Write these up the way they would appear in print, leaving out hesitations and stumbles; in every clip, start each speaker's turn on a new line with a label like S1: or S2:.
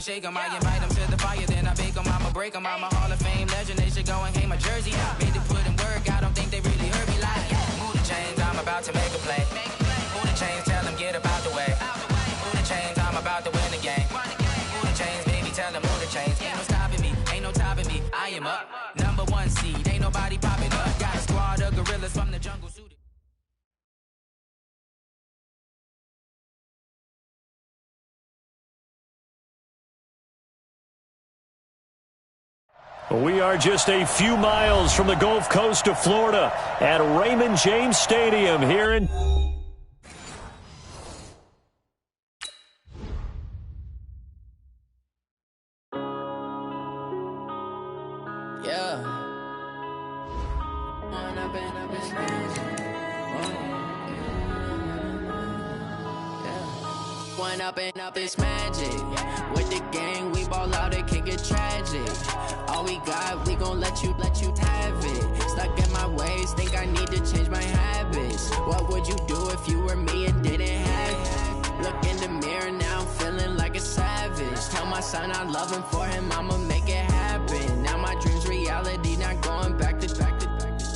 S1: shake 'em. I invite them to the fire, then I bake 'em. I'ma break 'em. I'm a Hall of Fame legend. They should go and hang my jersey. Made to put in work. I don't think they really heard me like, move the chains, I'm about to make a play. Move the chains, tell them get about the way. Move the chains, I'm about to win the game. Move the chains, baby, tell them move the chains. Ain't no stopping me, ain't no topping me. I am up, number one seed. Ain't nobody popping up. Got a squad of gorillas from the jungle suited.
S2: We are just a few miles from the Gulf Coast of Florida at Raymond James Stadium here in...
S3: Up this magic. With the gang, we ball out, it can get tragic. All we got, we gon' let you have it. Stuck in my ways, think I need to change my habits. What would you do if you were me and didn't have it? Look in the mirror, now I'm feeling like a savage. Tell my son I love him, for him I'ma make it happen. Now my dream's reality, not going back to.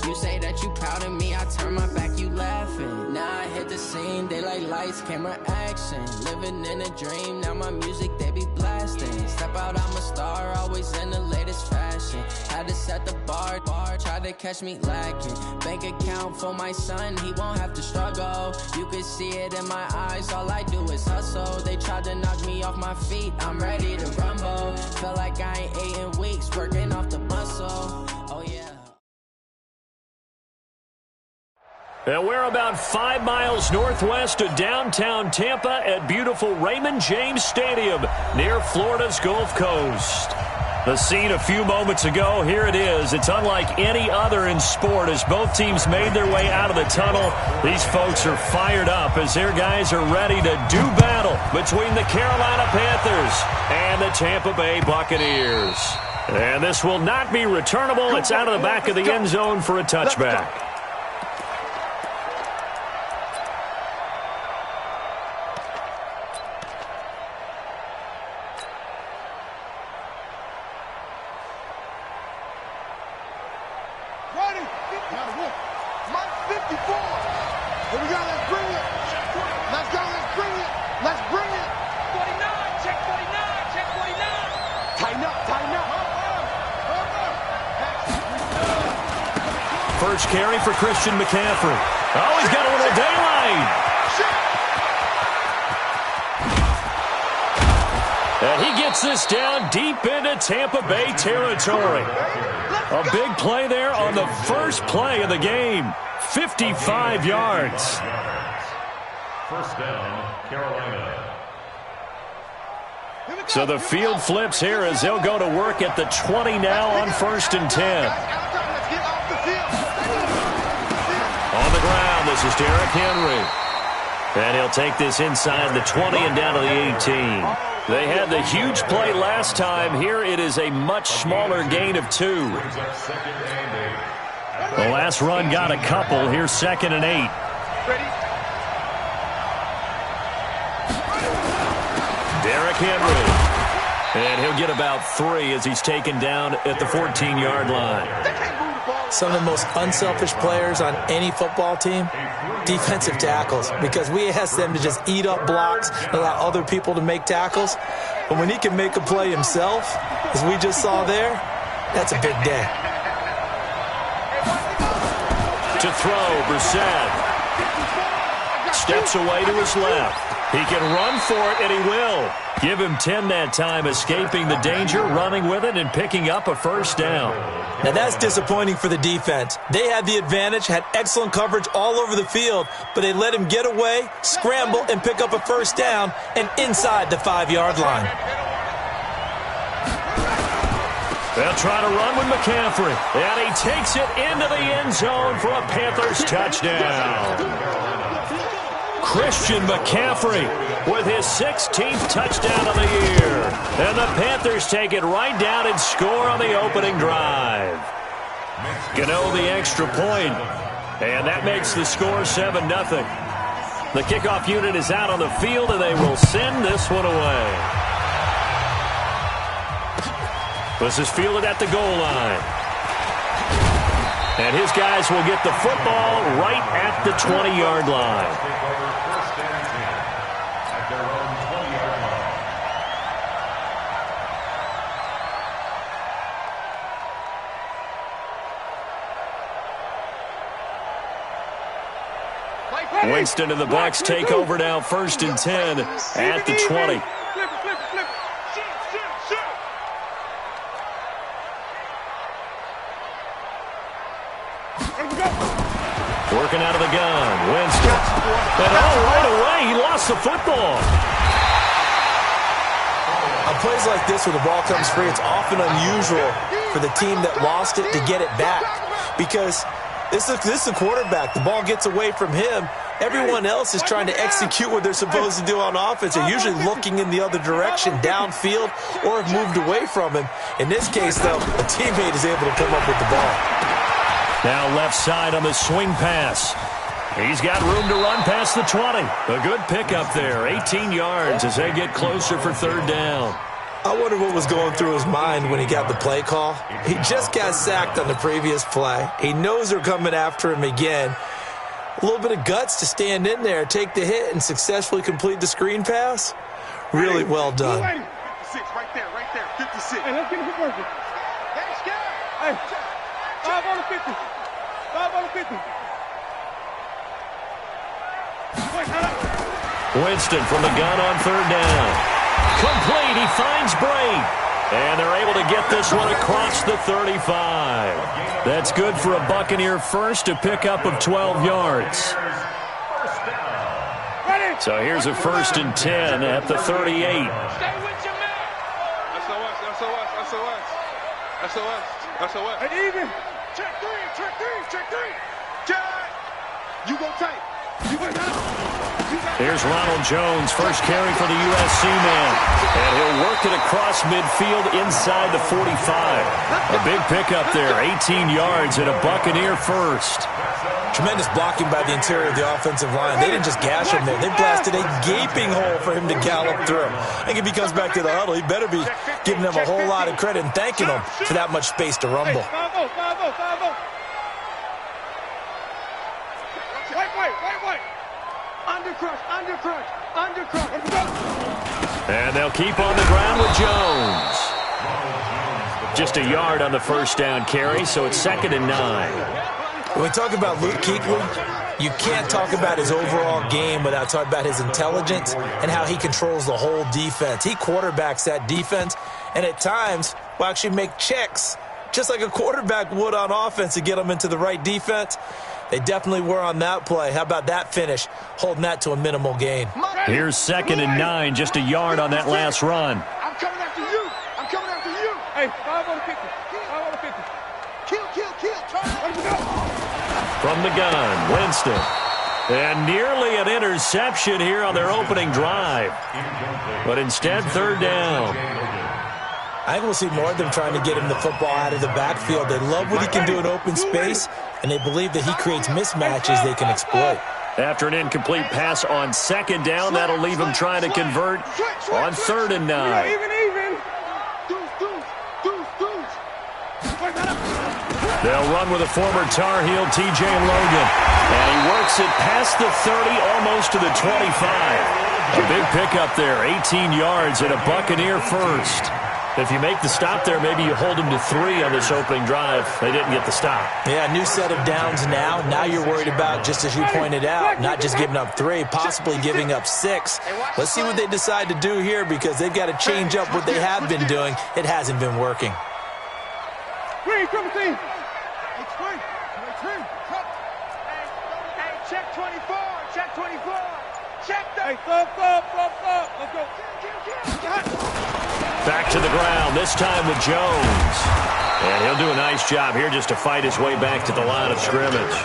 S3: You say that you proud of me, I turn my back, you laughing. Now I hit the scene, they like lights, camera, action. Living in a dream, now my music, they be blasting. Step out, I'm a star, always in the latest fashion. Had to set the bar, try to catch me lacking. Bank account for my son, he won't have to struggle. You can see it in my eyes, all I do is hustle. They tried to knock me off my feet, I'm ready to rumble. Feel like I ain't ate in weeks, working off the muscle. Oh yeah.
S2: And we're about 5 miles northwest of downtown Tampa at beautiful Raymond James Stadium near Florida's Gulf Coast. The scene a few moments ago, here it is. It's unlike any other in sport as both teams made their way out of the tunnel. These folks are fired up as their guys are ready to do battle between the Carolina Panthers and the Tampa Bay Buccaneers. And this will not be returnable. It's out of the back of the end zone for a touchback. First carry for Christian McCaffrey. Oh, he's got a little daylight. And he gets this down deep into Tampa Bay territory. A big play there on the first play of the game. 55 yards.
S4: First down, Carolina.
S2: So the field flips here as they'll go to work at the 20 now on 1st and 10. On the ground, this is Derrick Henry. And he'll take this inside the 20 and down to the 18. They had the huge play last time. Here it is a much smaller gain of 2. The last run got a couple. Here's 2nd and 8. Derrick Henry. And he'll get about 3 as he's taken down at the 14-yard line.
S5: Some of the most unselfish players on any football team, defensive tackles, because we ask them to just eat up blocks and allow other people to make tackles. But when he can make a play himself, as we just saw there, that's a big day.
S2: To throw, Brissett. Steps away to his left. He can run for it, and he will. Give him 10 that time, escaping the danger, running with it, and picking up a first down.
S5: Now that's disappointing for the defense. They had the advantage, had excellent coverage all over the field, but they let him get away, scramble, and pick up a first down, and inside the 5-yard line.
S2: They'll try to run with McCaffrey, and he takes it into the end zone for a Panthers touchdown. Christian McCaffrey with his 16th touchdown of the year. And the Panthers take it right down and score on the opening drive. Gano the extra point, and that makes the score 7-0. The kickoff unit is out on the field, and they will send this one away. This is fielded at the goal line. And his guys will get the football right at the 20-yard line. Winston and the Bucs take over now, 1st and 10 at the 20. Working out of the gun, Winston. And right away, he lost the football.
S5: On plays like this, where the ball comes free, it's often unusual for the team that lost it to get it back. Because this is a quarterback. The ball gets away from him. Everyone else is trying to execute what they're supposed to do on offense. They're usually looking in the other direction, downfield, or have moved away from him. In this case, though, a teammate is able to come up with the ball.
S2: Now left side on the swing pass. He's got room to run past the 20. A good pickup there, 18 yards as they get closer for 3rd down.
S5: I wonder what was going through his mind when he got the play call. He just got sacked on the previous play. He knows they're coming after him again. A little bit of guts to stand in there, take the hit, and successfully complete the screen pass. Really well done.
S6: 56, right there, 56. Hey, let's get it working. Hey, 5 on the 50. 5 on the 50.
S2: Winston from the gun on 3rd down. Complete, he finds Bray. And they're able to get this one across the 35. That's good for a Buccaneer first, a pickup of 12 yards. So here's a 1st and 10 at the 38.
S6: Stay with your man. SOS. Hey, even. Check three. You go tight.
S2: Here's Ronald Jones, first carry for the USC man. And he'll work it across midfield inside the 45. A big pickup there, 18 yards and a Buccaneer first.
S5: Tremendous blocking by the interior of the offensive line. They didn't just gash him there. They blasted a gaping hole for him to gallop through. I think if he comes back to the huddle, he better be giving them a whole lot of credit and thanking them for that much space to rumble.
S6: 5-0. Right. Undercrush.
S2: And they'll keep on the ground with Jones. Just a yard on the 1st down carry, so it's 2nd and 9.
S5: When we talk about Luke Kuechly, you can't talk about his overall game without talking about his intelligence and how he controls the whole defense. He quarterbacks that defense, and at times will actually make checks, just like a quarterback would on offense, to get them into the right defense. They definitely were on that play. How about that finish, holding that to a minimal gain?
S2: Here's 2nd and 9, just a yard on that last run.
S6: I'm coming after you. Hey, 5 on the 50. Kill.
S2: From the gun, Winston. And nearly an interception here on their opening drive. But instead, 3rd down.
S5: I think we'll see more of them trying to get him the football out of the backfield. They love what he can do in open space, and they believe that he creates mismatches they can exploit.
S2: After an incomplete pass on 2nd down, that'll leave him trying to convert on 3rd and 9.
S6: Even.
S2: They'll run with a former Tar Heel, TJ Logan. And he works it past the 30, almost to the 25. A big pickup there, 18 yards and a Buccaneer first. If you make the stop there, maybe you hold them to 3 on this opening drive. They didn't get the stop.
S5: Yeah, new set of downs now. Now you're worried about, just as you pointed out, not just giving up 3, possibly giving up 6. Let's see what they decide to do here, because they've got to change up what they have been doing. It hasn't been working.
S6: Green, come team. Hey, check 24. Check that. Hey, stop. Let's go.
S2: Back to the ground, this time with Jones. And he'll do a nice job here just to fight his way back to the line of scrimmage.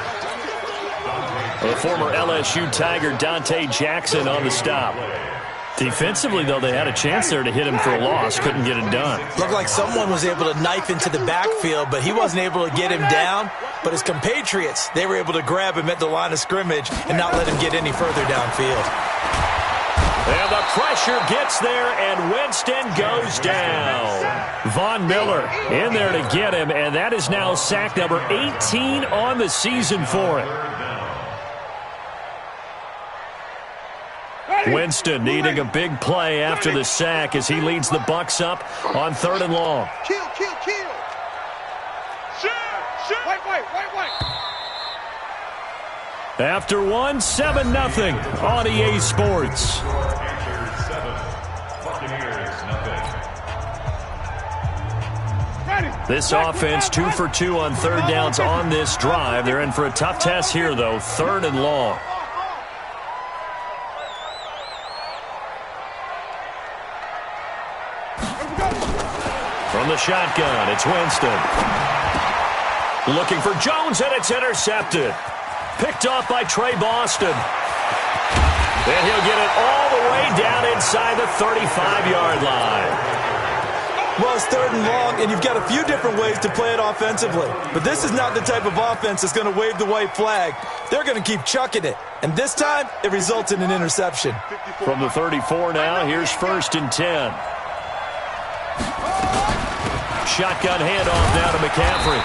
S2: The former LSU Tiger Dante Jackson on the stop. Defensively, though, they had a chance there to hit him for a loss. Couldn't get it done.
S5: Looked like someone was able to knife into the backfield, but he wasn't able to get him down. But his compatriots, they were able to grab him at the line of scrimmage and not let him get any further downfield.
S2: And the pressure gets there, and Winston goes down. Von Miller in there to get him, and that is now sack number 18 on the season for him. Winston needing a big play after the sack as he leads the Bucs up on 3rd and long.
S6: Kill. Wait.
S2: After one, 7-0 on EA Sports.
S4: Panthers 7, Buccaneers nothing.
S2: This offense 2 for 2 on 3rd downs on this drive. They're in for a tough test here, though. 3rd and long. From the shotgun, it's Winston. Looking for Jones, and it's intercepted. Picked off by Trey Boston. And he'll get it all the way down inside the 35-yard line.
S5: Well, it's 3rd and long, and you've got a few different ways to play it offensively. But this is not the type of offense that's going to wave the white flag. They're going to keep chucking it. And this time, it results in an interception.
S2: From the 34 now, here's 1st and 10. Shotgun handoff now to McCaffrey.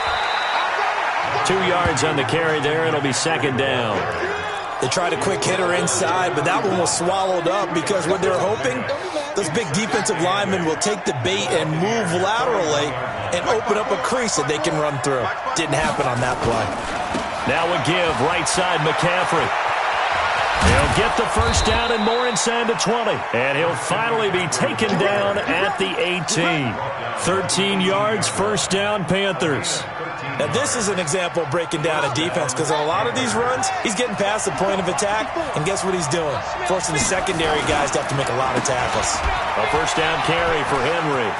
S2: 2 yards on the carry there. It'll be 2nd down.
S5: They tried a quick hitter inside, but that one was swallowed up because what they're hoping, those big defensive linemen will take the bait and move laterally and open up a crease that they can run through. Didn't happen on that play.
S2: Now a give, right side McCaffrey. He'll get the 1st down and more inside the 20. And he'll finally be taken down at the 18. 13 yards, 1st down, Panthers.
S5: Now, this is an example of breaking down a defense because on a lot of these runs, he's getting past the point of attack, and guess what he's doing? Forcing the secondary guys to have to make a lot of tackles.
S2: A 1st down carry for Henry.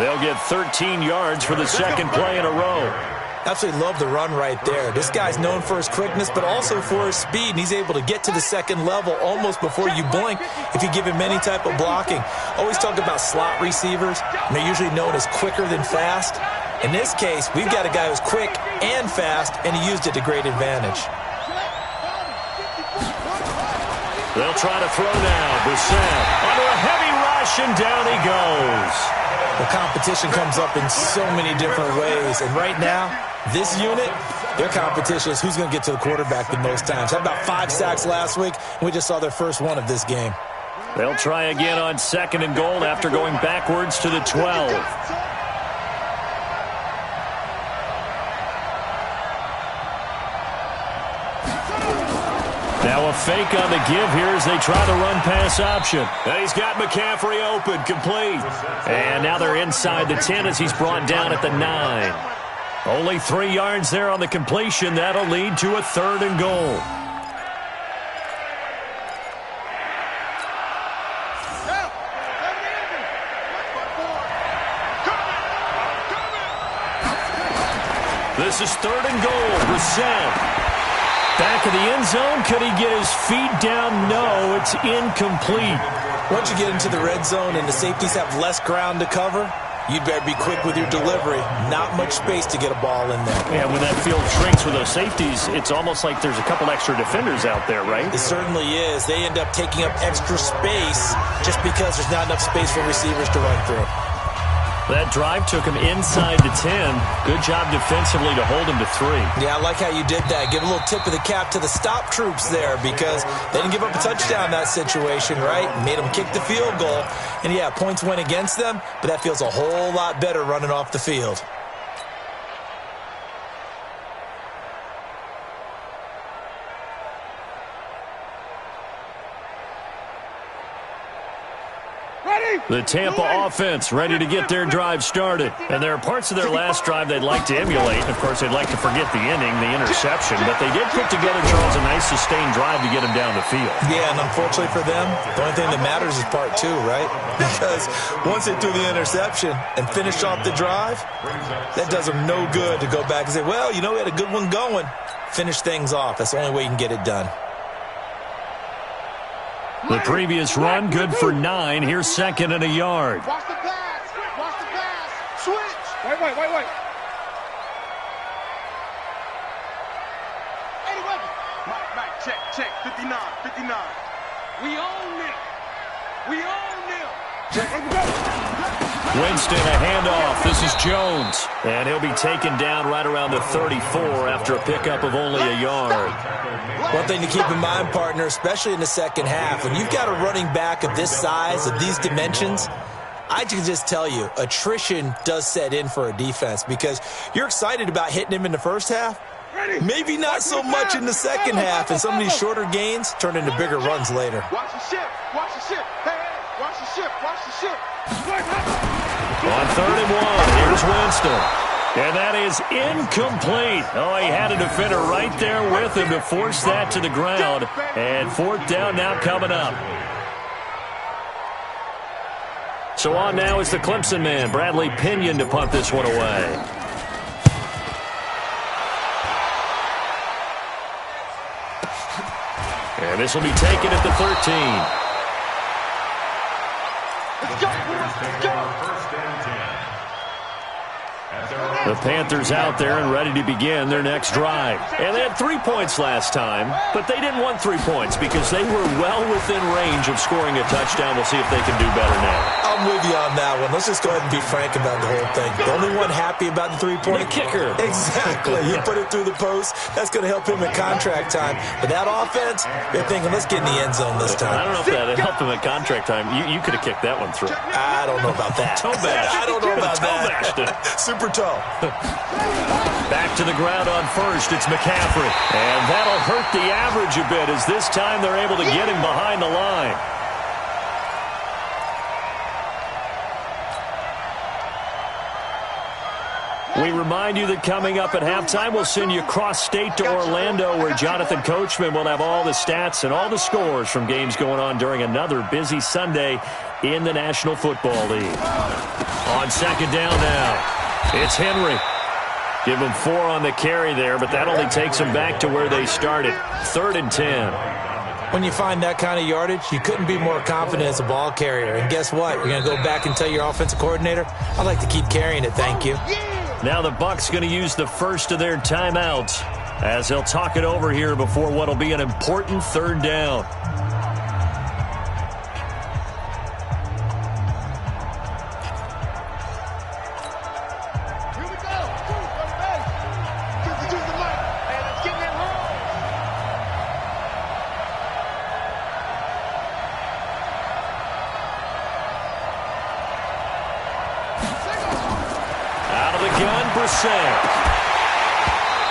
S2: They'll get 13 yards for the 2nd play in a row.
S5: Absolutely love the run right there. This guy's known for his quickness, but also for his speed, and he's able to get to the 2nd level almost before you blink if you give him any type of blocking. Always talk about slot receivers, and they're usually known as quicker than fast. In this case, we've got a guy who's quick and fast, and he used it to great advantage.
S2: They'll try to throw now. Brissett under a heavy rush, and down he goes.
S5: The competition comes up in so many different ways, and right now, this unit, their competition is who's going to get to the quarterback the most times. Had about 5 sacks last week, and we just saw their first one of this game.
S2: They'll try again on 2nd and goal after going backwards to the 12. Now a fake on the give here as they try the run-pass option. And he's got McCaffrey open, complete. And now they're inside the 10 as he's brought down at the 9. Only 3 yards there on the completion. That'll lead to a 3rd and goal. This is 3rd and goal. Brissett. Back of the end zone. Could he get his feet down? No, it's incomplete.
S5: Once you get into the red zone and the safeties have less ground to cover, you better be quick with your delivery. Not much space to get a ball in there.
S2: Yeah, when that field shrinks with those safeties, it's almost like there's a couple extra defenders out there, right?
S5: It certainly is. They end up taking up extra space just because there's not enough space for receivers to run through.
S2: That drive took him inside the 10. Good job defensively to hold him to 3.
S5: Yeah, I like how you did that. Give a little tip of the cap to the stop troops there because they didn't give up a touchdown in that situation, right? Made them kick the field goal. And, yeah, points went against them, but that feels a whole lot better running off the field.
S2: The Tampa offense ready to get their drive started. And there are parts of their last drive they'd like to emulate. Of course, they'd like to forget the inning, the interception. But they did put together, Charles, a nice sustained drive to get them down the field.
S5: Yeah, and unfortunately for them, the only thing that matters is part 2, right? Because once they threw the interception and finished off the drive, that does them no good to go back and say, well, you know, we had a good one going. Finish things off. That's the only way you can get it done.
S2: The previous run, good for 9. Here's 2nd and a yard.
S6: Watch the pass. Watch the pass. Switch. Wait. Eddie Weber. Right. Check. 59. We own them.
S2: Winston, a handoff. This is Jones. And he'll be taken down right around the 34 after a pickup of only a yard.
S5: One thing to keep in mind, partner, especially in the second half, when you've got a running back of this size, of these dimensions, I can just tell you, attrition does set in for a defense because you're excited about hitting him in the first half. Maybe not so much in the second half, and some of these shorter gains turn into bigger runs later.
S6: Watch the ship. Watch the ship. Hey, watch the ship. Watch the ship.
S2: On 3rd and 1, here's Winston. And that is incomplete. Oh, he had a defender right there with him to force that to the ground. And 4th down now coming up. So on now is the Clemson man, Bradley Pinion, to punt this one away. And this will be taken at the 13.
S6: Let's go. Let's go.
S2: The Panthers out there and ready to begin their next drive. And they had 3 points last time, but they didn't want 3 points because they were well within range of scoring a touchdown. We'll see if they can do better now.
S5: I'm with you on that one. Let's just go ahead and be frank about the whole thing. The only one happy about the 3-point
S2: kicker.
S5: Exactly. You put it through the post. That's going to help him in contract time. But that offense, they're thinking, let's get in the end zone this time.
S2: I don't know if that helped him at contract time. You could have kicked that one through.
S5: I don't know about that.
S2: Toe bash.
S5: I don't know about that. Super toe.
S2: Back to the ground on 1st. It's McCaffrey. And that'll hurt the average a bit as this time they're able to get him behind the line. We remind you that coming up at halftime, we'll send you cross-state to Orlando, where Jonathan Coachman will have all the stats and all the scores from games going on during another busy Sunday in the National Football League. On 2nd down now, it's Henry. Give them 4 on the carry there, but that only takes them back to where they started. 3rd and 10.
S5: When you find that kind of yardage, you couldn't be more confident as a ball carrier. And guess what? You're going to go back and tell your offensive coordinator, I'd like to keep carrying it, thank you.
S2: Now the Bucs going to use the first of their timeouts as they'll talk it over here before what will be an important 3rd down.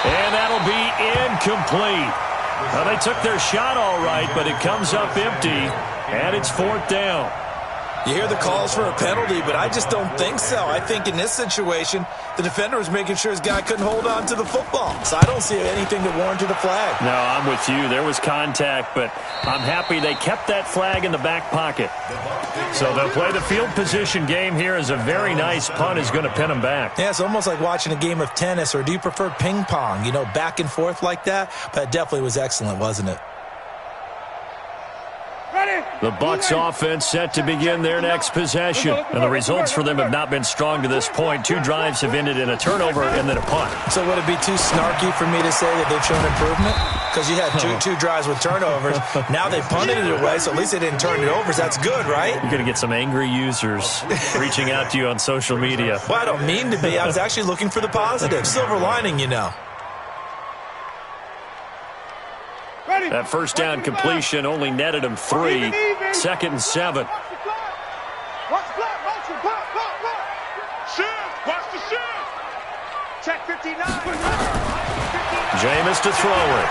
S2: And that'll be incomplete. Well, they took their shot all right, but it comes up empty, and it's 4th down.
S5: You hear the calls for a penalty, but I just don't think so. I think in this situation, the defender was making sure his guy couldn't hold on to the football. So I don't see anything that warranted a flag.
S2: No, I'm with you. There was contact, but I'm happy they kept that flag in the back pocket. So they'll play the field position game here as a very nice punt is going to pin them back.
S5: Yeah, it's almost like watching a game of tennis, or do you prefer ping pong? You know, back and forth like that? But it definitely was excellent, wasn't it?
S2: The Bucs offense set to begin their next possession. And the results for them have not been strong to this point. 2 drives have ended in a turnover and then a punt.
S5: So would it be too snarky for me to say that they've shown improvement? Because you had two drives with turnovers. Now they punted it away, so at least they didn't turn it over. So that's good, right?
S2: You're going to get some angry users reaching out to you on social media.
S5: Well, I don't mean to be. I was actually looking for the positive. Silver lining, you know.
S2: That first down completion only netted him 3. 2nd and 7.
S6: Watch the block. Watch the shit. Check 59.
S2: Jameis to throw it.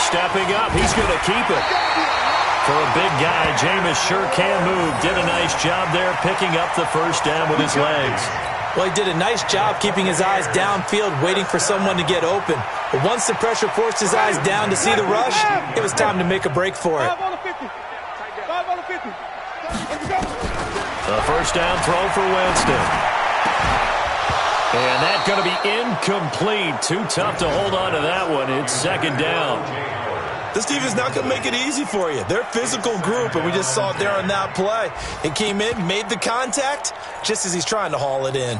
S2: Stepping up, he's going to keep it. For a big guy, Jameis sure can move. Did a nice job there picking up the first down with his legs.
S5: Well, he did a nice job keeping his eyes downfield, waiting for someone to get open. But once the pressure forced his eyes down to see the rush, it was time to make a break for it.
S6: 5 on the 50. 5 on the 50. Let's go.
S2: The first down throw for Winston. And that's going to be incomplete. Too tough to hold on to that one. It's 2nd down.
S5: This team is not going to make it easy for you. They're a physical group, and we just saw it there on that play. It came in, made the contact, just as he's trying to haul it in.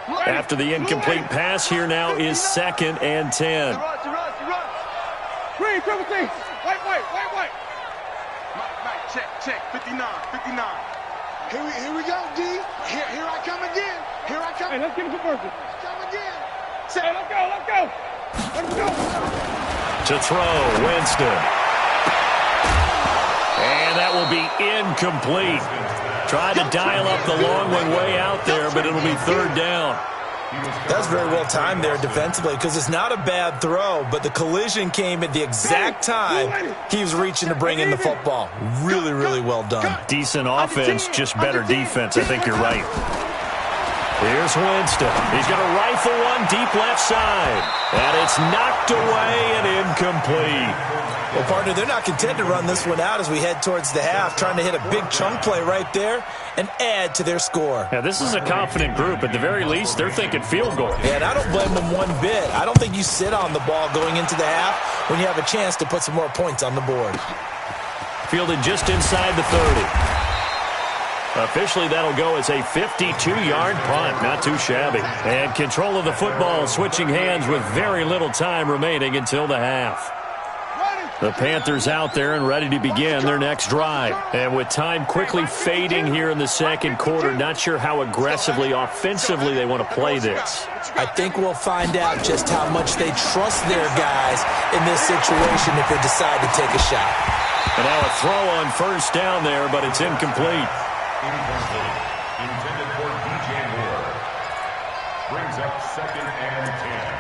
S2: After the incomplete pass, here now is 2nd and 10.
S6: Green, triple T. White. check. 59. Here we go, D. Here I come again. Here I come. Hey, let's get it for Berkeley. Come again. Hey, let's go.
S2: To throw, Winston. And that will be incomplete. Tried to dial up the long one way out there, but it'll be third down.
S5: That's very well timed there defensively because it's not a bad throw, but the collision came at the exact time he was reaching to bring in the football. Really, really well done.
S2: Decent offense, just better defense. I think you're right. Here's Winston. He's going to rifle one deep left side. And it's knocked away and incomplete.
S5: Well, partner, they're not content to run this one out as we head towards the half, trying to hit a big chunk play right there and add to their score.
S2: Yeah, this is a confident group. At the very least, they're thinking field goal.
S5: Yeah, and I don't blame them one bit. I don't think you sit on the ball going into the half when you have a chance to put some more points on the board.
S2: Fielded just inside the 30. Officially, that'll go as a 52-yard punt. Not too shabby. And control of the football switching hands with very little time remaining until the half. The Panthers out there and ready to begin their next drive. And with time quickly fading here in the second quarter, not sure how aggressively, offensively they want to play this.
S5: I think we'll find out just how much they trust their guys in this situation if they decide to take a shot.
S2: And now a throw on first down there, but it's incomplete.
S4: Intended for DJ Moore. Brings up 2nd and 10.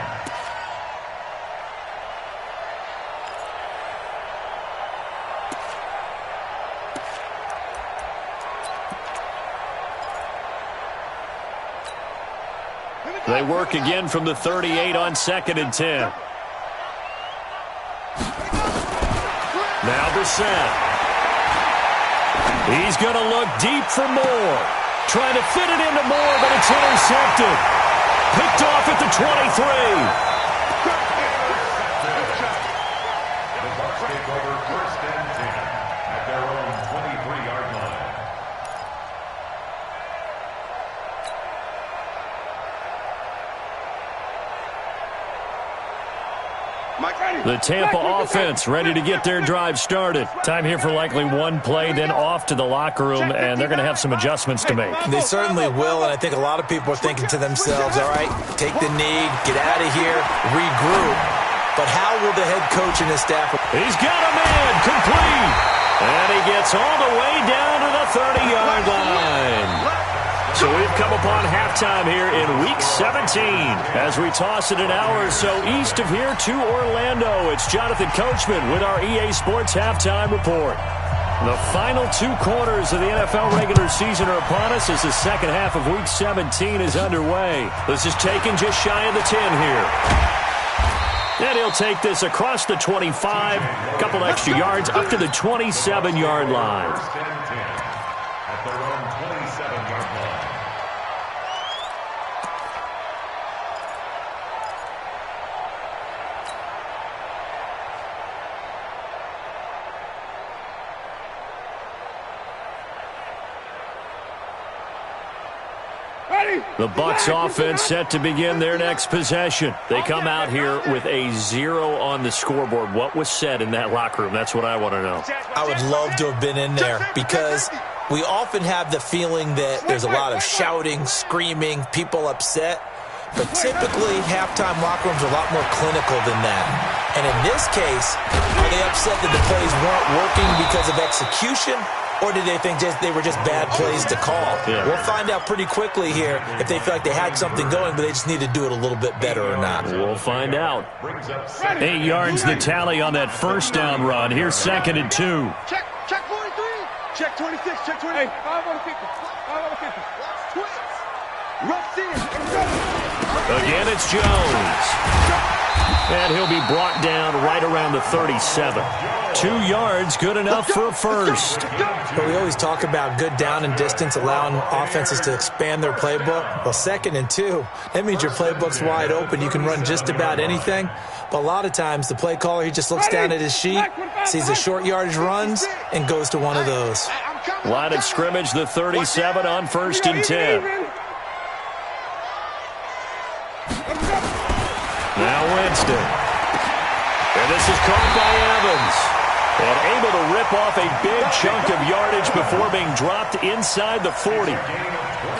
S2: They work again from the 38 on 2nd and 10. Now Brissett. He's going to look deep for Moore. Trying to fit it into Moore, but it's intercepted. Picked off at the 23.
S4: The Bucs take over 1st and 10 at their own 23-yard line.
S2: The Tampa offense ready to get their drive started. Time here for likely one play, then off to the locker room, and they're going to have some adjustments to make.
S5: They certainly will, and I think a lot of people are thinking to themselves, all right, take the knee, get out of here, regroup. But how will the head coach and his staff...
S2: He's got a man, complete. And he gets all the way down to the 30-yard line. So we've come upon halftime here in Week 17 as we toss it an hour or so east of here to Orlando. It's Jonathan Coachman with our EA Sports Halftime Report. The final 2 quarters of the NFL regular season are upon us as the second half of Week 17 is underway. This is taken just shy of the 10 here. And he'll take this across the 25, a couple extra yards up to the 27-yard line.
S4: At their own 27-yard line.
S2: The Bucs offense set to begin their next possession. They come out here with a 0 on the scoreboard. What was said in that locker room? That's what I want to know.
S5: I would love to have been in there because we often have the feeling that there's a lot of shouting, screaming, people upset. But typically, halftime locker rooms are a lot more clinical than that. And in this case, are they upset that the plays weren't working because of execution? Or did they think they were just bad plays to call?
S2: Yeah.
S5: We'll find out pretty quickly here if they feel like they had something going, but they just need to do it a little bit better or not.
S2: We'll find out. 8 yards the tally on that first down run. Here's 2nd and 2.
S6: Check 43. Check 26. Check 20. Hey, 5 on the 50. 5 on the 50. Rough in.
S2: Again, it's Jones. And he'll be brought down right around the 37. 2 yards, good enough for a first.
S5: But we always talk about good down and distance, allowing offenses to expand their playbook. Well, 2nd and 2, that means your playbook's wide open. You can run just about anything. But a lot of times, the play caller, he just looks down at his sheet, sees the short yardage runs, and goes to one of those.
S2: Line of scrimmage, the 37 on 1st and 10. Now Winston. And this is caught by Evans. And able to rip off a big chunk of yardage before being dropped inside the 40.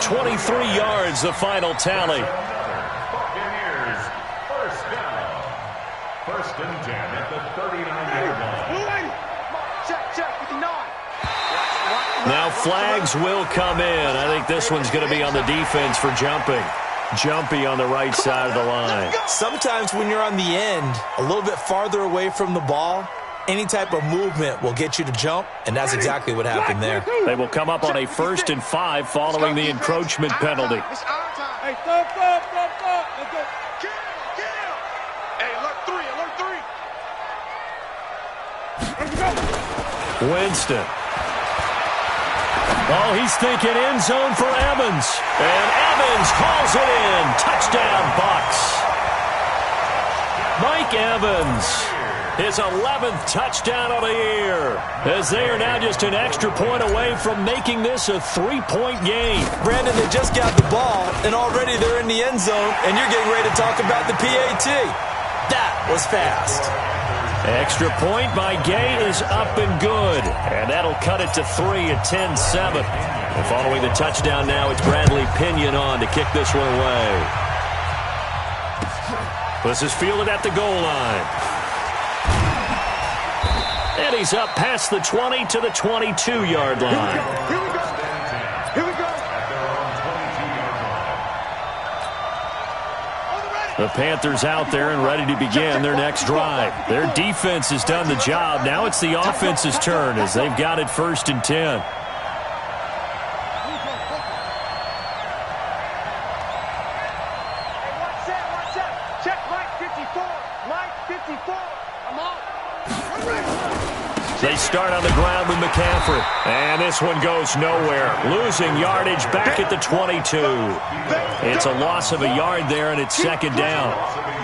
S2: 23 yards, the final tally.
S4: Buccaneers, first down. First and 10 at the 39-yard line.
S6: Check, 59.
S2: Now flags will come in. I think this one's going to be on the defense for jumping. Jumpy on the right side of the line.
S5: Sometimes when you're on the end, a little bit farther away from the ball, any type of movement will get you to jump, and that's exactly what happened there.
S2: They will come up on a 1st and 5 following the encroachment penalty.
S6: It's our time. Hey, stop. Let's go. Kill. Hey, alert 3. Let's go.
S2: Winston. Oh, he's thinking end zone for Evans. And Evans calls it in. Touchdown, Bucs. Mike Evans, his 11th touchdown of the year, as they are now just an extra point away from making this a 3-point game.
S5: Brandon, they just got the ball, and already they're in the end zone, and you're getting ready to talk about the PAT. That was fast.
S2: Extra point by Gay is up and good. And that'll cut it to 3 at 10-7. And following the touchdown now, it's Bradley Pinion on to kick this one away. This is fielded at the goal line. And he's up past the 20 to the 22-yard line.
S6: Here we go.
S2: The Panthers out there and ready to begin their next drive. Their defense has done the job. Now it's the offense's turn as they've got it 1st and 10.
S6: Check Mike 54. Mike 54. I'm on.
S2: They start on the ground with McCaffrey. And this one goes nowhere. Losing yardage back at the 22. It's a loss of a yard there, and it's 2nd down.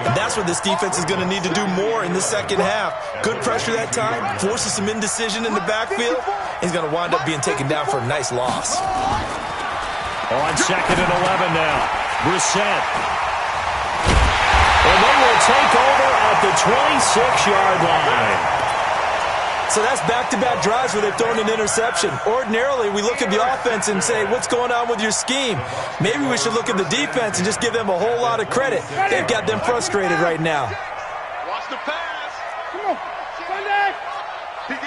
S5: And that's what this defense is going to need to do more in the second half. Good pressure that time, forces some indecision in the backfield. He's going to wind up being taken down for a nice loss.
S2: On 2nd and 11 now. Brissett. And they will take over at the 26-yard line.
S5: So that's back-to-back drives where they've thrown an interception. Ordinarily, we look at the offense and say, what's going on with your scheme? Maybe we should look at the defense and just give them a whole lot of credit. They've got them frustrated right now.
S6: Watch the pass. Come on. Sunday. Big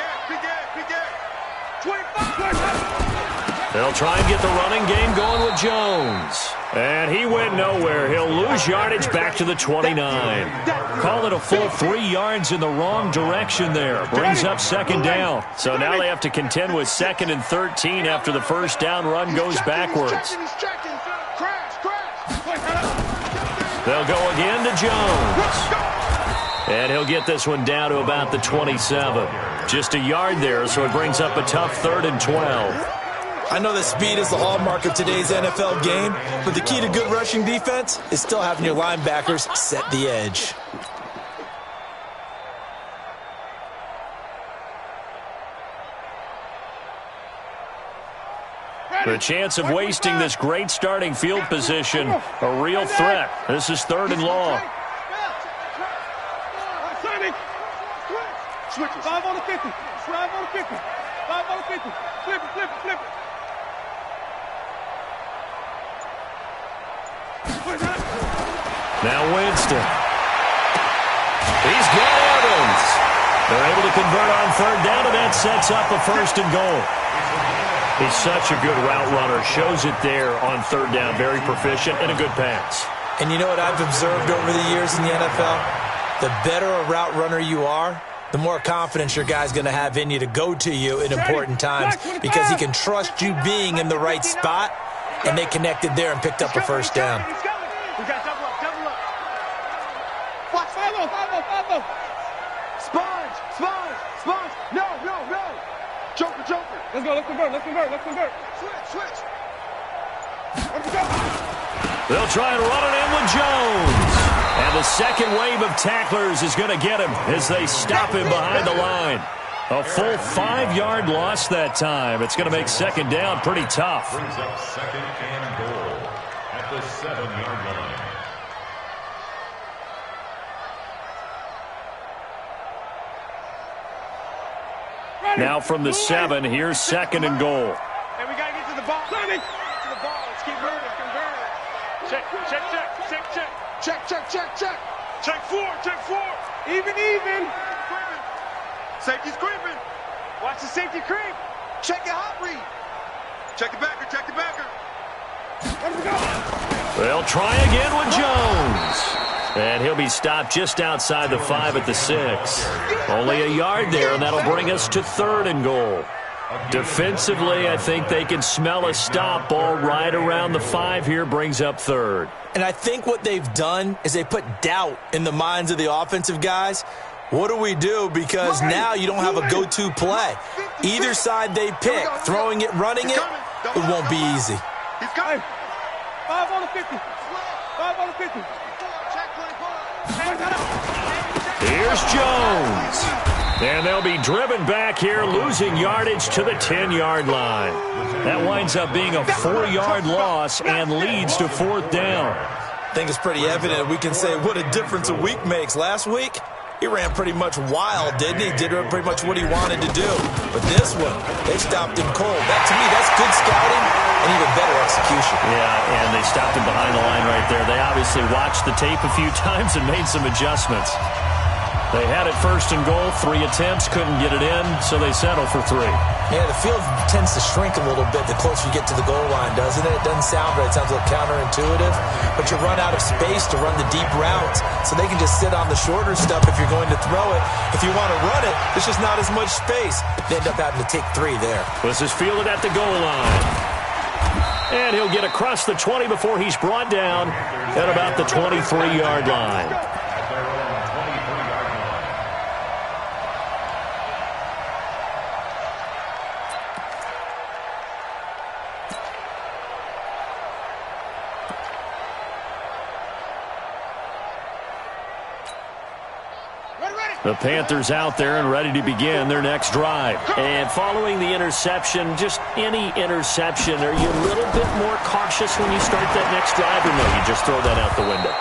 S6: 25.
S2: They'll try and get the running game going with Jones. And he went nowhere. He'll lose yardage back to the 29. Call it a full 3 yards in the wrong direction there. Brings up 2nd down. So now they have to contend with 2nd and 13 after the first down run goes backwards. They'll go again to Jones. And he'll get this one down to about the 27. Just a yard there, so it brings up a tough 3rd and 12.
S5: I know that speed is the hallmark of today's NFL game, but the key to good rushing defense is still having your linebackers set the edge.
S2: The chance of wasting this great starting field position, a real threat. This is 3rd and long.
S6: Switch. 5 on the 50. 5 on the 50. 5 on the 50. Flip it.
S2: Now Winston. He's got Evans. They're able to convert on 3rd down, and that sets up a 1st and goal. He's such a good route runner. Shows it there on 3rd down. Very proficient and a good pass.
S5: And you know what I've observed over the years in the NFL? The better a route runner you are, the more confidence your guy's going to have in you to go to you in important times because he can trust you being in the right spot, and they connected there and picked up a 1st down.
S6: We got double up. Watch, 5-0. Sponge. No. Joker. Let's convert. Switch.
S2: They'll try and run it in with Jones. And the second wave of tacklers is going to get him as they stop him behind the line. A full 5-yard loss that time. It's going to make 2nd down pretty tough.
S4: Brings up 2nd and goal at the 7-yard line.
S2: Now from the 7, here's 2nd and goal.
S6: And we got to get to the ball. Get to the ball. Let's keep moving. Check. Check 4. Even. Safety's creeping. Watch the safety creep. Check your hot read. Check the backer. Let me go.
S2: They'll try again with Jones. And he'll be stopped just outside the 5 at the 6. Only a yard there, and that'll bring us to 3rd and goal. Defensively, I think they can smell a stop. Ball right around the 5 here, brings up 3rd.
S5: And I think what they've done is they put doubt in the minds of the offensive guys. What do we do? Because now you don't have a go-to play. Either side they pick, throwing it, running it, it won't be easy.
S6: He's coming. 5 on the 50.
S2: Here's Jones. And they'll be driven back here, losing yardage to the 10-yard line. That winds up being a 4-yard loss and leads to 4th down.
S5: I think it's pretty evident. We can say what a difference a week makes. Last week, he ran pretty much wild, didn't he? Did pretty much what he wanted to do. But this one, they stopped him cold. To me, that's good scouting and even better execution.
S2: Yeah, and they stopped him behind the line right there. They obviously watched the tape a few times and made some adjustments. They had it 1st and goal, 3 attempts, couldn't get it in, so they settled for 3.
S5: Yeah, the field tends to shrink a little bit the closer you get to the goal line, doesn't it? It doesn't sound right. It sounds a little counterintuitive. But you run out of space to run the deep routes, so they can just sit on the shorter stuff if you're going to throw it. If you want to run it, there's just not as much space. They end up having to take 3 there.
S2: This is fielded at the goal line. And he'll get across the 20 before he's brought down at about the 23-yard line. The Panthers out there and ready to begin their next drive. And following the interception, just any interception, are you a little bit more cautious when you start that next drive, or no, you just throw that out the window?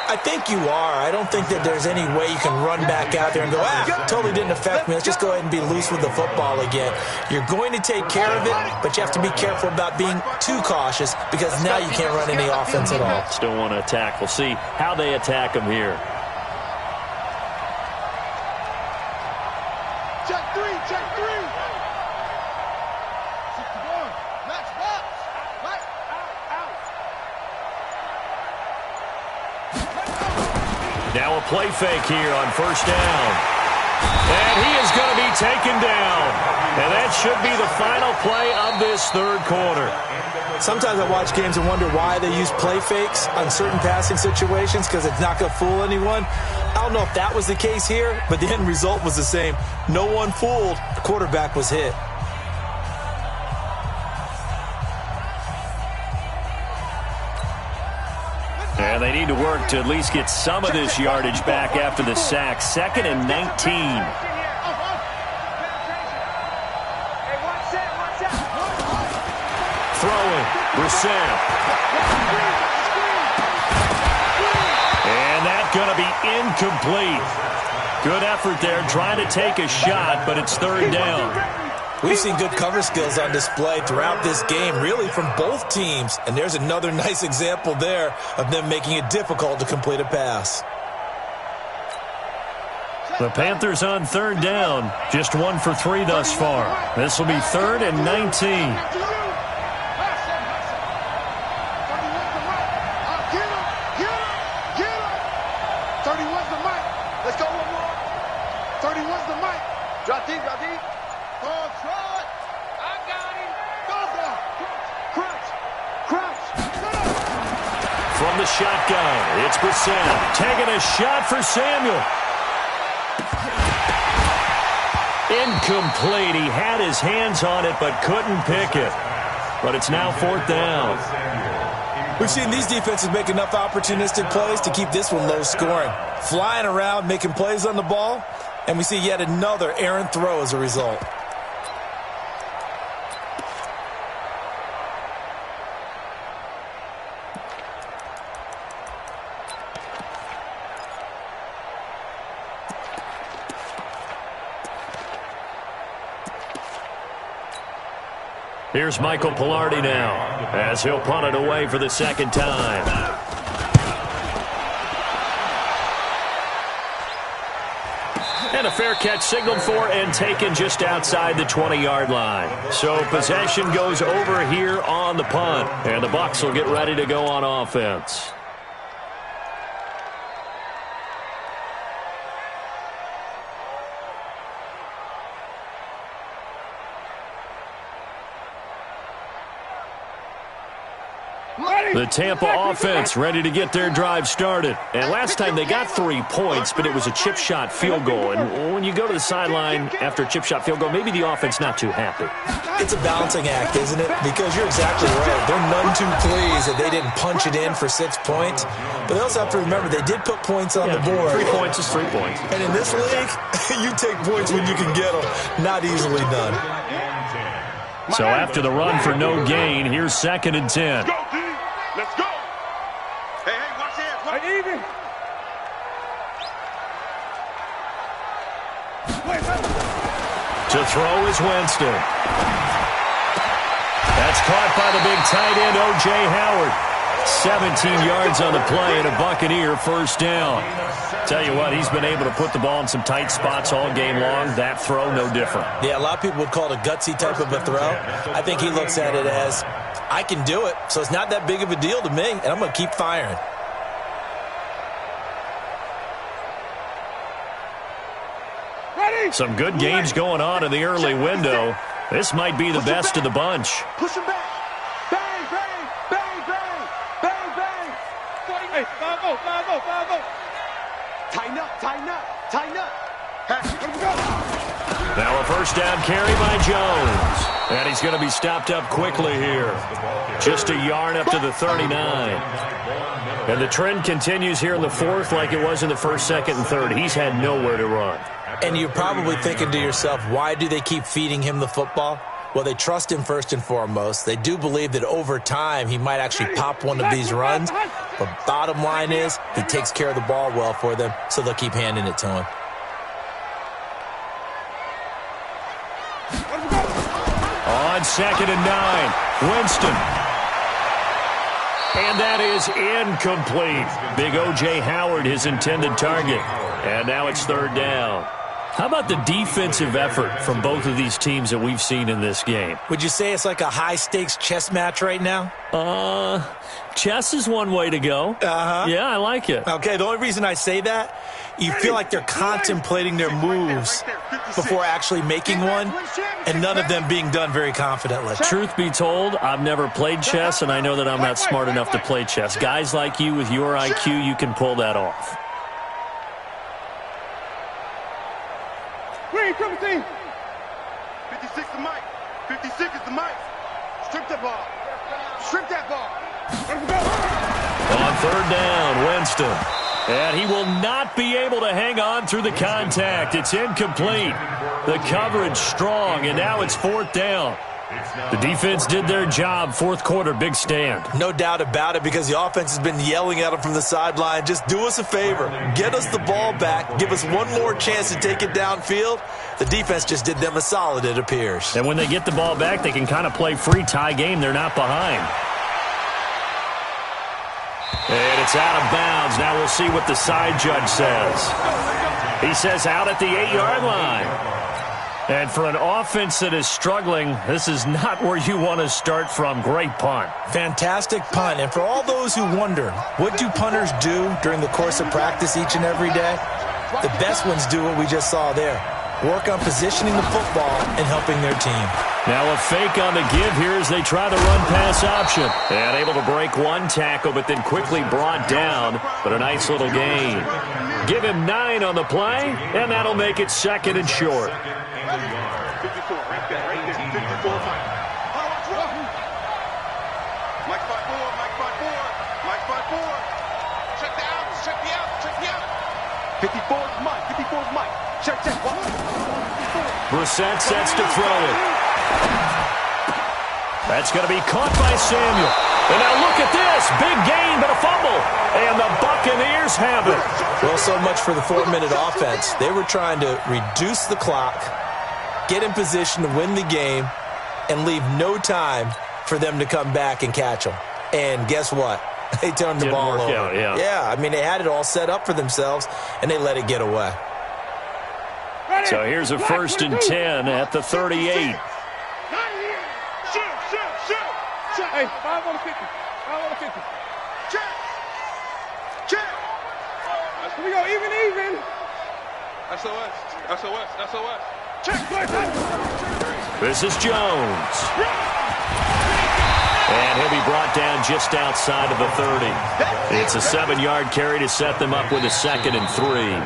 S5: I think you are. I don't think that there's any way you can run back out there and go, totally didn't affect me. Let's just go ahead and be loose with the football again. You're going to take care of it, but you have to be careful about being too cautious because now you can't run any offense at all.
S2: Still want to attack. We'll see how they attack them here. Now a play fake here on 1st down. And he is going to be taken down. And that should be the final play of this 3rd quarter.
S5: Sometimes I watch games and wonder why they use play fakes on certain passing situations because it's not going to fool anyone. I don't know if that was the case here, but the end result was the same. No one fooled. The quarterback was hit.
S2: And they need to work to at least get some of this yardage back after the sack. 2nd and 19. Throwing, Brissett. And that's going to be incomplete. Good effort there, trying to take a shot, but it's 3rd down.
S5: We've seen good cover skills on display throughout this game, really from both teams. And there's another nice example there of them making it difficult to complete a pass.
S2: The Panthers on 3rd down, just 1 for 3 thus far. This will be 3rd and 19.
S6: Drop deep. Oh, try it. I got him. Go. Crunch.
S2: From the shotgun, it's Brissett taking a shot for Samuel. Incomplete. He had his hands on it but couldn't pick it. But it's now 4th down.
S5: We've seen these defenses make enough opportunistic plays to keep this one low scoring. Flying around, making plays on the ball, and we see yet another errant throw as a result.
S2: Here's Michael Pilardi now as he'll punt it away for the second time. And a fair catch signaled for and taken just outside the 20-yard line. So possession goes over here on the punt, and the Bucs will get ready to go on offense. The Tampa offense ready to get their drive started. And last time they got 3 points, but it was a chip shot field goal. And when you go to the sideline after a chip shot field goal, maybe the offense not too happy.
S5: It's a balancing act, isn't it? Because you're exactly right. They're none too pleased that they didn't punch it in for 6 points. But they also have to remember they did put points on the board.
S2: 3 points is 3 points.
S5: And in this league, you take points when you can get them. Not easily done.
S2: So after the run for no gain, here's 2nd and 10.
S6: Let's go. Hey, watch hands. Watch even.
S2: To throw is Winston. That's caught by the big tight end, O.J. Howard. 17 yards on the play and a Buccaneer first down. Tell you what, he's been able to put the ball in some tight spots all game long. That throw, no different.
S5: Yeah, a lot of people would call it a gutsy type of a throw. I think he looks at it as, I can do it, so it's not that big of a deal to me, and I'm going to keep firing.
S2: Some good games going on in the early window. This might be the best of the bunch.
S6: Push him back. Bang, bang, bang, bang, bang, bang. Hey, 5-0, 5-0, 5-0. Tighten up, tighten up, tighten up.
S2: Now a first down carry by Jones. And he's going to be stopped up quickly here. Just a yard up to the 39. And the trend continues here in the fourth like it was in the first, second, and third. He's had nowhere to run.
S5: And you're probably thinking to yourself, why do they keep feeding him the football? Well, they trust him first and foremost. They do believe that over time he might actually pop one of these runs. But bottom line is he takes care of the ball well for them, so they'll keep handing it to him.
S2: On 2nd and 9, Winston. And that is incomplete. Big O.J. Howard, his intended target. And now it's 3rd down. How about the defensive effort from both of these teams that we've seen in this game?
S5: Would you say it's like a high-stakes chess match right now?
S2: Chess is one way to go. Yeah, I like it.
S5: Okay, the only reason I say that, you feel like they're contemplating their moves before actually making one, and none of them being done very confidently.
S2: Truth be told, I've never played chess, and I know that I'm not smart enough to play chess. Guys like you with your IQ, you can pull that off.
S6: Green, 17. 56 the mic. 56 is the mic. Strip that ball. Strip that ball.
S2: On 3rd down, Winston. And he will not be able to hang on through the contact. It's incomplete. The coverage strong, and now it's 4th down. The defense did their job. 4th quarter, big stand.
S5: No doubt about it, because the offense has been yelling at them from the sideline. Just do us a favor. Get us the ball back. Give us one more chance to take it downfield. The defense just did them a solid, it appears.
S2: And when they get the ball back, they can kind of play free tie game. They're not behind. And it's out of bounds. Now we'll see what the side judge says. He says out at the 8-yard line. And for an offense that is struggling, this is not where you want to start from. Great punt.
S5: Fantastic punt. And for all those who wonder, what do punters do during the course of practice each and every day? The best ones do what we just saw there. Work on positioning the football and helping their team.
S2: Now a fake on the give here as they try the run-pass option. And able to break one tackle, but then quickly brought down. But a nice little gain. Give him 9 on the play, and that'll make it 2nd and short.
S6: 54, right there, 54. Mike 5-4, Mike 5-4, Mike 5-4. Check the out, check the out, check the out. 54's Mike, 54's Mike. Check.
S2: Brissett sets to throw it. That's going to be caught by Samuel. And now look at this. Big gain, but a fumble. And the Buccaneers have it.
S5: Well, so much for the 4-minute offense. They were trying to reduce the clock, get in position to win the game, and leave no time for them to come back and catch them. And guess what? They turned the ball over.
S2: Out, yeah.
S5: Yeah, I mean, they had it all set up for themselves, and they let it get away.
S2: So here's a 1st and 10 at the 38.
S6: Shoot. Hey, 5 on the 50. 5 on the 50. Check. Here we go, even. SOS. Check.
S2: This is Jones. And he'll be brought down just outside of the 30. It's a 7-yard carry to set them up with a 2nd and 3.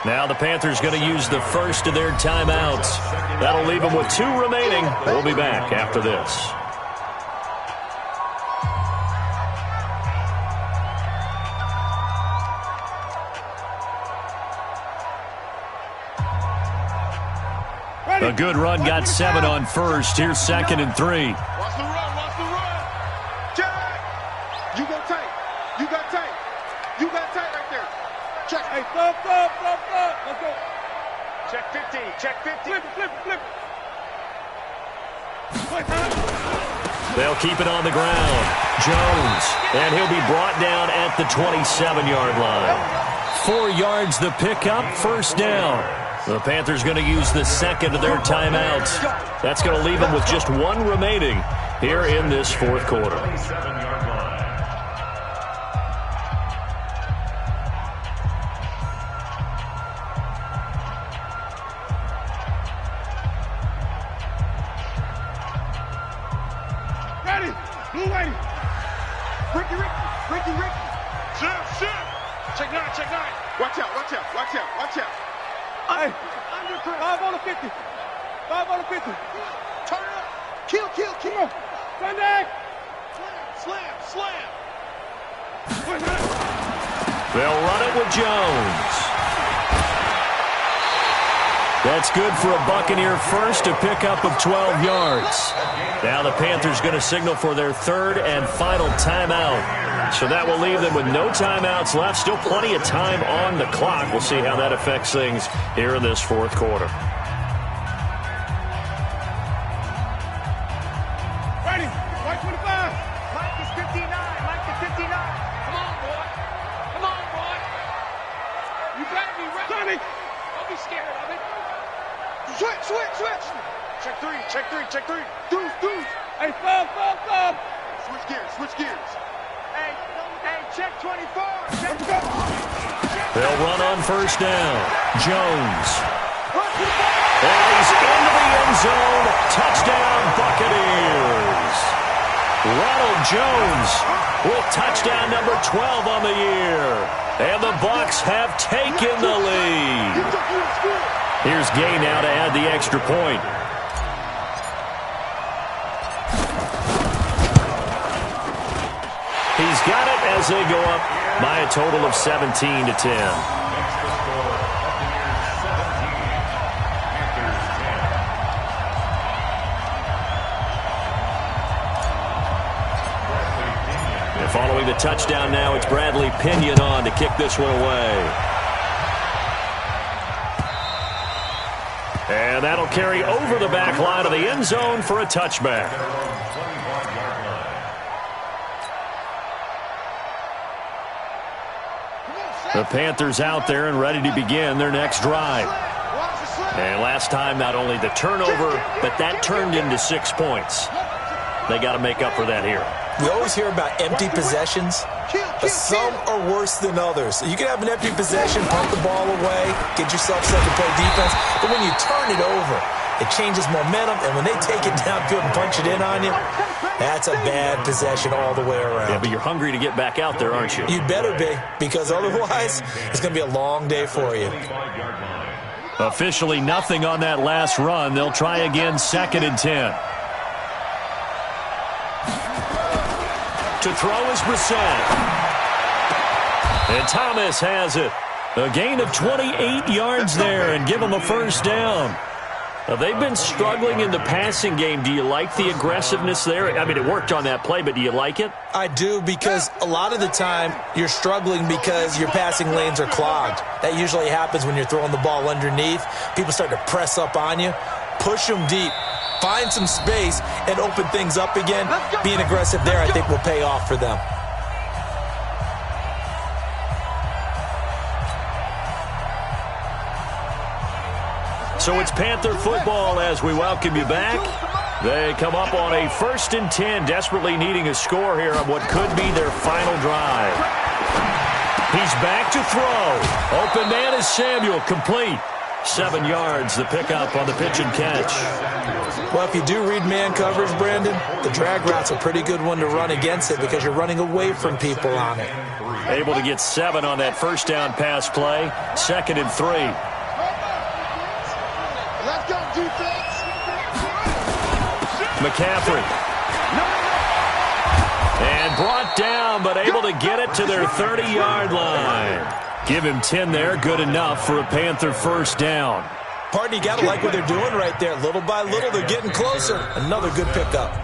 S2: Now the Panthers going to use the first of their timeouts. That'll leave them with 2 remaining. We'll be back after this. A good run got 7 on first. Here's 2nd and 3.
S6: Watch the run. Check. You got tight right there. Check. Hey, flip. Let's go. Check 50. Flip.
S2: They'll keep it on the ground. Jones. And he'll be brought down at the 27-yard line. 4 yards the pickup, 1st down. The Panthers going to use the 2nd of their timeouts. That's going to leave them with just 1 remaining here in this 4th quarter.
S6: Ready. Blue Whitey. Ricky. Shoot. Check 9. Watch out. Hey, 5 on the 50. 5 on the 50. Turn it up. Kill. Sunday. Slam.
S2: They'll run it with Jones. That's good for a Buccaneer first, a pickup of 12 yards. Now the Panthers going to signal for their 3rd and final timeout. So that will leave them with no timeouts left. Still plenty of time on the clock. We'll see how that affects things here in this 4th quarter.
S6: Ready. White 25. Mike is 59. Come on, boy. You got me, right? Sonny. Don't be scared of it. Switch. Check 3. Deuce. Hey, stop. Switch gears. Hey, check 24.
S2: They'll run on 1st down. Jones. And he's into the end zone. Touchdown, Buccaneers. Ronald Jones with touchdown number 12 on the year. And the Bucs have taken the lead. Here's Gay now to add the extra point. He's got it as they go up by a total of 17-10. Following the touchdown now, it's Bradley Pinion on to kick this one away. And that'll carry over the back line of the end zone for a touchback. The Panthers out there and ready to begin their next drive. And last time, not only the turnover, but that turned into 6 points. They got to make up for that here.
S5: We always hear about empty possessions, but some are worse than others. You can have an empty possession, pump the ball away, get yourself set to play defense, but when you turn it over, it changes momentum, and when they take it downfield and punch it in on you, that's a bad possession all the way around.
S2: Yeah, but you're hungry to get back out there, aren't you?
S5: You better be, because otherwise it's going to be a long day for you.
S2: Officially nothing on that last run. They'll try again, 2nd and 10. To throw is Brissett. And Thomas has it. A gain of 28 yards there and give them a 1st down. Now, they've been struggling in the passing game. Do you like the aggressiveness there? I mean, it worked on that play, but do you like it?
S5: I do, because a lot of the time you're struggling because your passing lanes are clogged. That usually happens when you're throwing the ball underneath. People start to press up on you. push them deep, find some space, and open things up again. Being aggressive there, I think, will pay off for them.
S2: So it's Panther football as we welcome you back. They come up on a 1st and 10, desperately needing a score here on what could be their final drive. He's back to throw. Open man is Samuel, complete. 7 yards, the pickup on the pitch and catch.
S5: Well, if you do read man coverage, Brandon, the drag route's a pretty good one to run against it because you're running away from people on it.
S2: Able to get 7 on that first down pass play. 2nd and 3.
S6: Let's go, defense.
S2: McCaffrey. And brought down, but able to get it to their 30-yard line. Give him 10 there, good enough for a Panther first down.
S5: Partner, you got to like what they're doing right there. Little by little, they're getting closer. Another good pickup.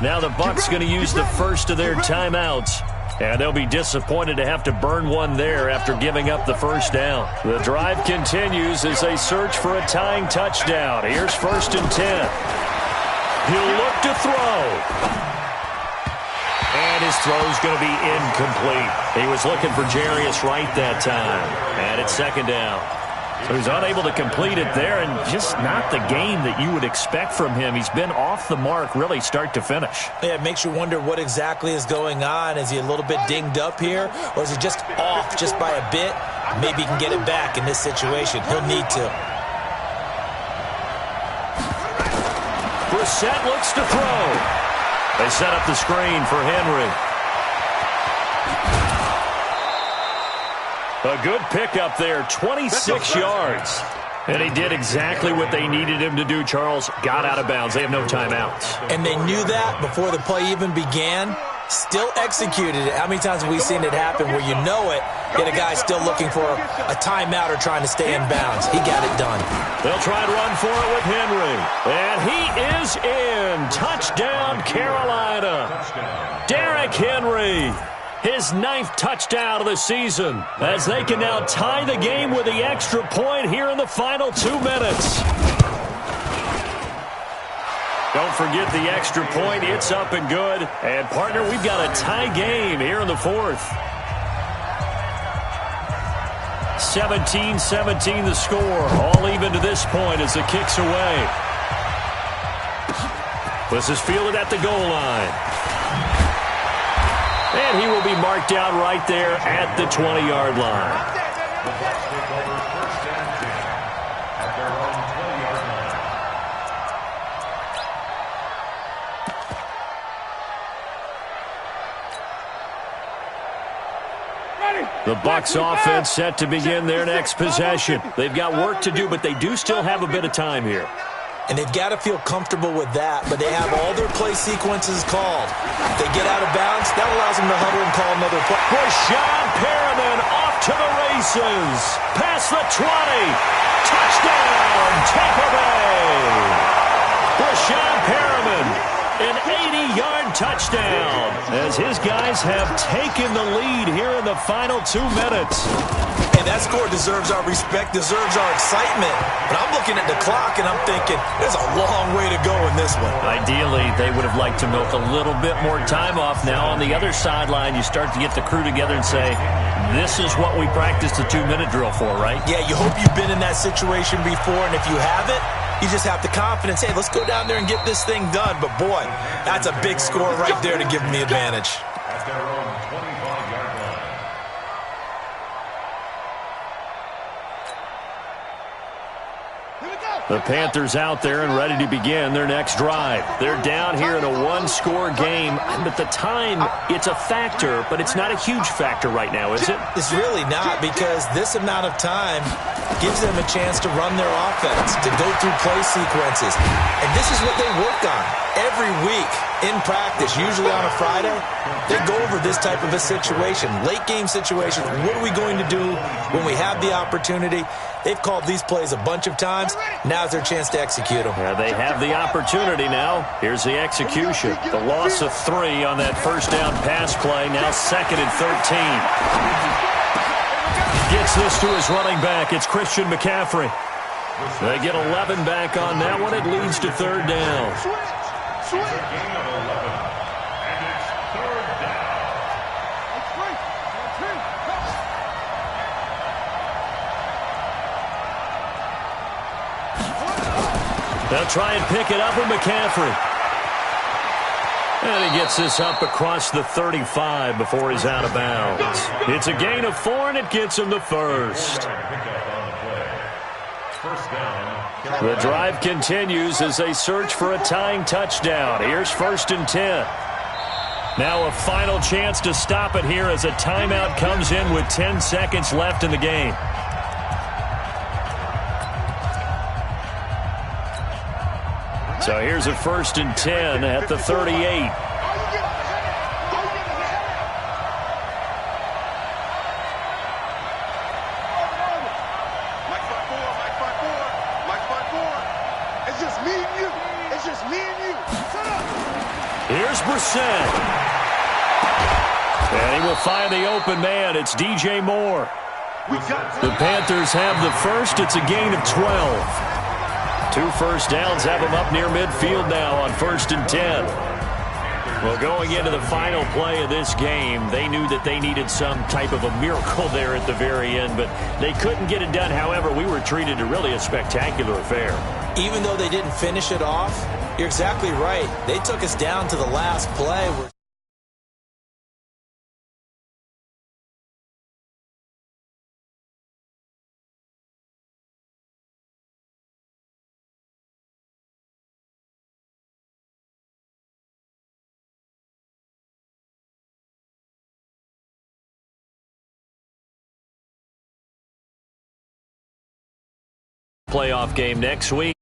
S2: Now the Bucs going to use the first of their timeouts. And they'll be disappointed to have to burn one there after giving up the first down. The drive continues as they search for a tying touchdown. Here's 1st and 10. He'll look to throw. And his throw's going to be incomplete. He was looking for Jarius Wright that time. And it's 2nd down. So he's unable to complete it there, and just not the game that you would expect from him. He's been off the mark really start to finish.
S5: Yeah, it makes you wonder what exactly is going on. Is he a little bit dinged up here, or is he just off just by a bit? Maybe he can get it back in this situation. He'll need to.
S2: Brissett looks to throw. They set up the screen for Henry. A good pickup there, 26 yards. And he did exactly what they needed him to do, Charles. Got out of bounds. They have no timeouts.
S5: And they knew that before the play even began. Still executed it. How many times have we seen it happen where you know it, yet a guy still looking for a timeout or trying to stay in bounds? He got it done.
S2: They'll try and run for it with Henry. And he is in. Touchdown, Carolina. Derrick Henry. His 9th touchdown of the season as they can now tie the game with the extra point here in the final 2 minutes. Don't forget the extra point. It's up and good. And, partner, we've got a tie game here in the 4th. 17-17 the score. All even to this point as the kick's away. This is fielded at the goal line. And he will be marked down right there at the 20-yard line.
S4: The Bucs take over 1st and 10 at their own 20-yard line.
S2: The Bucs offense set to begin their next possession. They've got work to do, but they do still have a bit of time here.
S5: And they've got to feel comfortable with that, but they have all their play sequences called. If they get out of bounds, that allows them to huddle and call another play.
S2: Rashawn Perriman off to the races. Past the 20. Touchdown, Tampa Bay. Rashawn Perriman, an 80-yard touchdown as his guys have taken the lead here in the final 2 minutes.
S5: And that score deserves our respect, deserves our excitement. But I'm looking at the clock and I'm thinking, there's a long way to go in this one.
S2: Ideally, they would have liked to milk a little bit more time off. Now on the other sideline, you start to get the crew together and say, this is what we practiced the 2-minute drill for, right?
S5: Yeah, you hope you've been in that situation before, and if you haven't, you just have the confidence, hey, let's go down there and get this thing done. But boy, that's a big score right there to give them the advantage.
S4: At their own 25-yard line.
S2: The Panthers out there and ready to begin their next drive. They're down here in a 1-score game. At the time, it's a factor, but it's not a huge factor right now, is it?
S5: It's really not, because this amount of time gives them a chance to run their offense, to go through play sequences. And this is what they work on every week in practice, usually on a Friday. They go over this type of a situation, late game situation. What are we going to do when we have the opportunity? They've called these plays a bunch of times. Now's their chance to execute them.
S2: Yeah, they have the opportunity now. Here's the execution. The loss of 3 on that first down pass play. Now 2nd and 13. Gets this to his running back. It's Christian McCaffrey. They get 11 back on that one. It leads to third down.
S4: It's a gain of 11, and it's third down.
S2: They'll try and pick it up with McCaffrey. And he gets this up across the 35 before he's out of bounds. It's a gain of 4, and it gets him the first. The drive continues as they search for a tying touchdown. Here's 1st and 10. Now a final chance to stop it here as a timeout comes in with 10 seconds left in the game. So here's a 1st and 10 at the 38. Here's Brissett. And he will find the open man. It's DJ Moore. The Panthers have the first. It's a gain of 12. 2 first downs have them up near midfield now on 1st and 10. Well, going into the final play of this game, they knew that they needed some type of a miracle there at the very end, but they couldn't get it done. However, we were treated to really a spectacular affair.
S5: Even though they didn't finish it off, you're exactly right. They took us down to the last play.
S2: Playoff game next week.